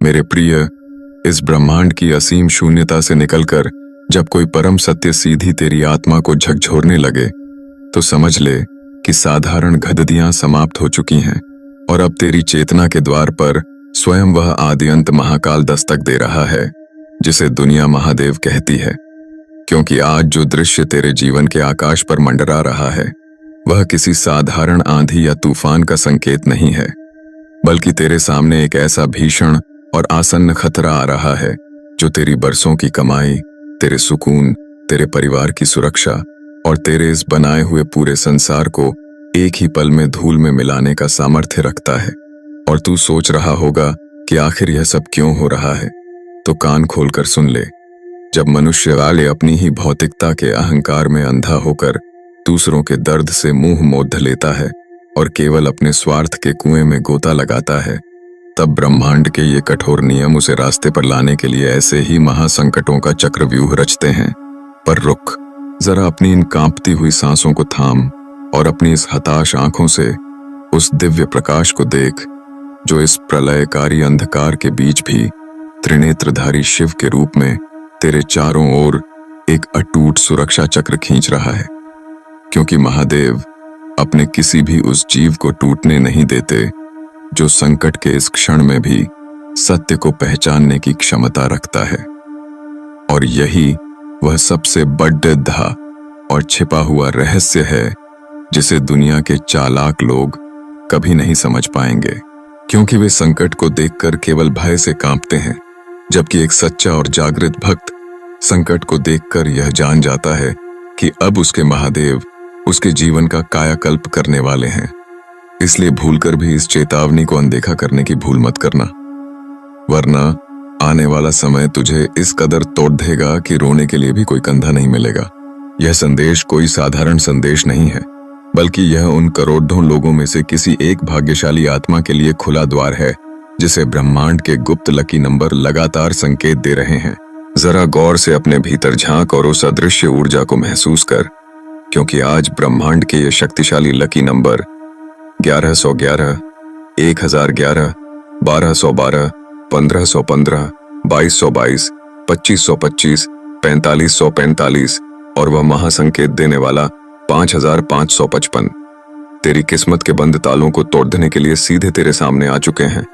मेरे प्रिय, इस ब्रह्मांड की असीम शून्यता से निकलकर जब कोई परम सत्य सीधी तेरी आत्मा को झकझोरने लगे तो समझ ले कि साधारण घददियां समाप्त हो चुकी हैं और अब तेरी चेतना के द्वार पर स्वयं वह आद्यंत महाकाल दस्तक दे रहा है जिसे दुनिया महादेव कहती है। क्योंकि आज जो दृश्य तेरे जीवन के आकाश पर मंडरा रहा है वह किसी साधारण आंधी या तूफान का संकेत नहीं है, बल्कि तेरे सामने एक ऐसा भीषण और आसन्न खतरा आ रहा है जो तेरी बरसों की कमाई, तेरे सुकून, तेरे परिवार की सुरक्षा और तेरे इस बनाए हुए पूरे संसार को एक ही पल में धूल में मिलाने का सामर्थ्य रखता है। और तू सोच रहा होगा कि आखिर यह सब क्यों हो रहा है, तो कान खोलकर सुन ले। जब मनुष्य वाले अपनी ही भौतिकता के अहंकार में अंधा होकर दूसरों के दर्द से मुंह मोद लेता है और केवल अपने स्वार्थ के कुएं में गोता लगाता है, तब ब्रह्मांड के ये कठोर नियम उसे रास्ते पर लाने के लिए ऐसे ही महासंकटों का चक्रव्यूह रचते हैं। पर रुक, जरा अपनी इन कांपती हुई सांसों को थाम और अपनी इस हताश आंखों से उस दिव्य प्रकाश को देख जो इस प्रलयकारी अंधकार के बीच भी त्रिनेत्रधारी शिव के रूप में तेरे चारों ओर एक अटूट सुरक्षा चक्र खींच रहा है। क्योंकि महादेव अपने किसी भी उस जीव को टूटने नहीं देते जो संकट के इस क्षण में भी सत्य को पहचानने की क्षमता रखता है। और यही वह सबसे बड़ा और छिपा हुआ रहस्य है जिसे दुनिया के चालाक लोग कभी नहीं समझ पाएंगे, क्योंकि वे संकट को देखकर केवल भय से कांपते हैं, जबकि एक सच्चा और जागृत भक्त संकट को देखकर यह जान जाता है कि अब उसके महादेव उसके जीवन का कायाकल्प करने वाले हैं। इसलिए भूलकर भी इस चेतावनी को अनदेखा करने की भूल मत करना, वरना आने वाला समय तुझे इस कदर तोड़ देगा कि रोने के लिए भी कोई कंधा नहीं मिलेगा। यह संदेश कोई साधारण संदेश नहीं है, बल्कि यह उन करोड़ों लोगों में से किसी एक भाग्यशाली आत्मा के लिए खुला द्वार है जिसे ब्रह्मांड के गुप्त लकी नंबर लगातार संकेत दे रहे हैं। जरा गौर से अपने भीतर झांक और उस अदृश्य ऊर्जा को महसूस कर, क्योंकि आज ब्रह्मांड के ये शक्तिशाली लकी नंबर 1111, 1011, 1212, 1515, 2222, 2525, 4545 और वह महासंकेत देने वाला 5555 तेरी किस्मत के बंद तालों को तोड़ने के लिए सीधे तेरे सामने आ चुके हैं।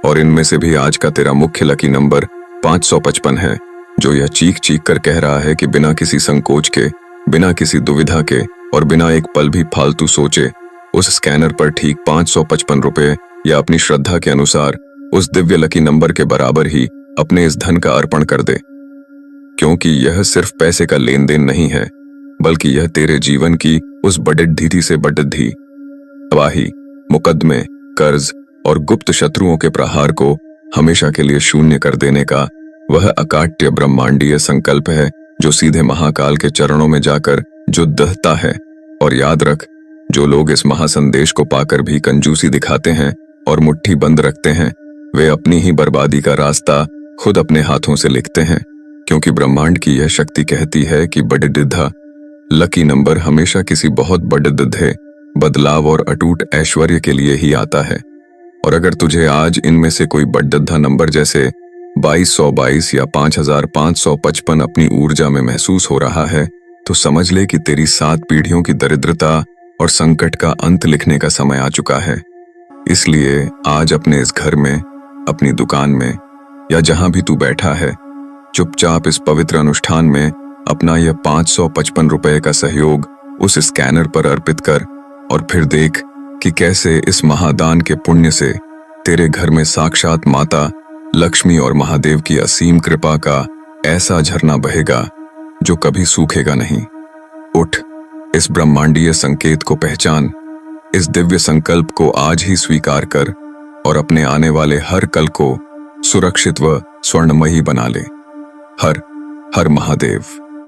और इनमें से भी आज का तेरा मुख्य लकी नंबर 555 है, जो यह चीख चीख कर कह रहा है कि बिना किसी संकोच के, बिना किसी दुविधा के और बिना एक पल भी फालतू सोचे उस स्कैनर पर ठीक 555 रुपए या अपनी श्रद्धा के अनुसार उस दिव्य लकी नंबर के बराबर ही अपने इस धन का अर्पण कर दे। क्योंकि यह सिर्फ पैसे का लेन देन नहीं है, बल्कि यह तेरे जीवन की उस बड़िद्धि से बड़िद्धि, तबाही, मुकदमे, कर्ज और गुप्त शत्रुओं के प्रहार को हमेशा के लिए शून्य कर देने का वह अकाट्य ब्रह्मांडीय संकल्प है जो सीधे महाकाल के चरणों में जाकर जो दहता है। और याद रख, जो लोग इस महासंदेश को पाकर भी कंजूसी दिखाते हैं और मुट्ठी बंद रखते हैं, वे अपनी ही बर्बादी का रास्ता खुद अपने हाथों से लिखते हैं। क्योंकि ब्रह्मांड की यह शक्ति कहती है कि बड़िद्धा लकी नंबर हमेशा किसी बहुत बड़े बदलाव और अटूट ऐश्वर्य के लिए ही आता है। और अगर तुझे आज इनमें से कोई बड़िद्धा नंबर जैसे 2222 या 5555 अपनी ऊर्जा में महसूस हो रहा है, तो समझ ले कि तेरी 7 पीढ़ियों की दरिद्रता और संकट का अंत लिखने का समय आ चुका है। इसलिए आज अपने इस घर में, अपनी दुकान में या जहां भी तू बैठा है, चुपचाप इस पवित्र अनुष्ठान में अपना यह 555 रुपए का सहयोग उस स्कैनर पर अर्पित कर और फिर देख कि कैसे इस महादान के पुण्य से तेरे घर में साक्षात माता लक्ष्मी और महादेव की असीम कृपा का ऐसा झरना बहेगा जो कभी सूखेगा नहीं। उठ, इस ब्रह्मांडीय संकेत को पहचान, इस दिव्य संकल्प को आज ही स्वीकार कर और अपने आने वाले हर कल को सुरक्षित व स्वर्णमयी बना ले। हर हर महादेव।